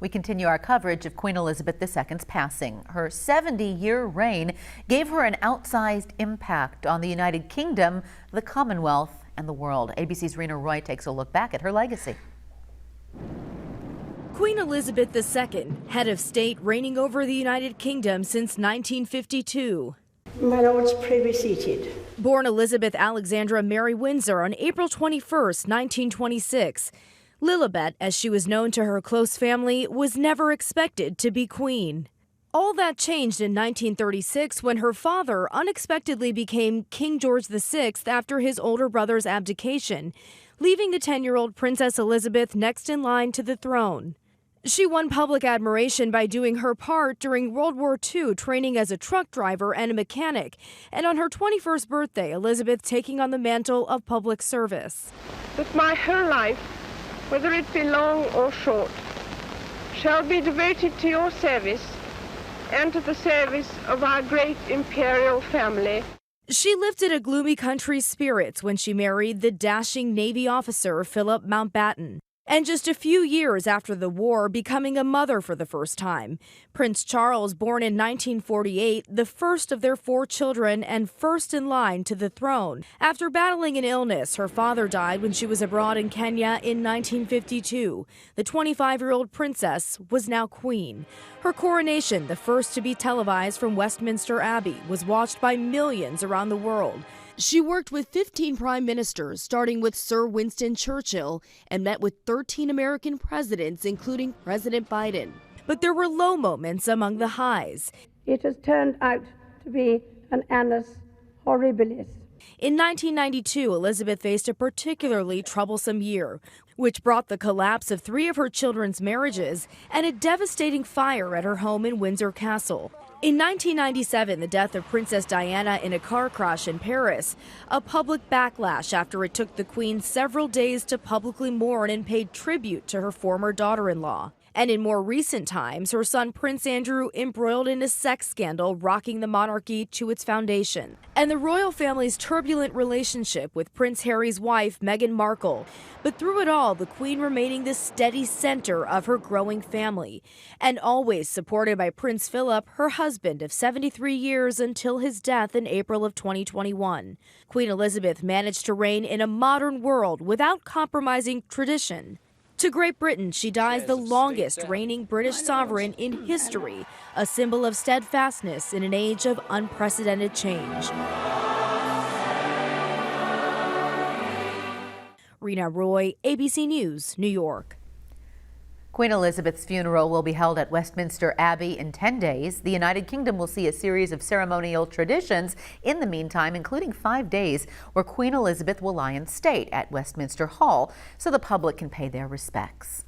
We continue our coverage of Queen Elizabeth II's passing. Her 70-year reign gave her an outsized impact on the United Kingdom, the Commonwealth, and the world. ABC's Rena Roy takes a look back at her legacy. Queen Elizabeth II, head of state reigning over the United Kingdom since 1952. My lords, pray be seated. Born Elizabeth Alexandra Mary Windsor on April 21, 1926. Lilibet, as she was known to her close family, was never expected to be queen. All that changed in 1936 when her father unexpectedly became King George VI after his older brother's abdication, leaving the 10-year-old Princess Elizabeth next in line to the throne. She won public admiration by doing her part during World War II, training as a truck driver and a mechanic, and on her 21st birthday, Elizabeth taking on the mantle of public service. That my whole life, whether it be long or short, shall be devoted to your service and to the service of our great imperial family. She lifted a gloomy country's spirits when she married the dashing Navy officer Philip Mountbatten. And just a few years after the war, becoming a mother for the first time. Prince Charles, born in 1948, the first of their 4 children and first in line to the throne. After battling an illness, her father died when she was abroad in Kenya in 1952. The 25-year-old princess was now queen. Her coronation, the first to be televised from Westminster Abbey, was watched by millions around the world. She worked with 15 prime ministers, starting with Sir Winston Churchill, and met with 13 American presidents, including President Biden. But there were low moments among the highs. It has turned out to be an annus horribilis. In 1992, Elizabeth faced a particularly troublesome year, which brought the collapse of 3 of her children's marriages and a devastating fire at her home in Windsor Castle. In 1997, the death of Princess Diana in a car crash in Paris, a public backlash after it took the Queen several days to publicly mourn and pay tribute to her former daughter-in-law. And in more recent times, her son Prince Andrew embroiled in a sex scandal rocking the monarchy to its foundation. And the royal family's turbulent relationship with Prince Harry's wife, Meghan Markle. But through it all, the Queen remaining the steady center of her growing family. And always supported by Prince Philip, her husband of 73 years until his death in April of 2021. Queen Elizabeth managed to reign in a modern world without compromising tradition. To Great Britain, she dies the longest reigning British sovereign in history, a symbol of steadfastness in an age of unprecedented change. Rena Roy, ABC News, New York. Queen Elizabeth's funeral will be held at Westminster Abbey in 10 days. The United Kingdom will see a series of ceremonial traditions in the meantime, including 5 days where Queen Elizabeth will lie in state at Westminster Hall so the public can pay their respects.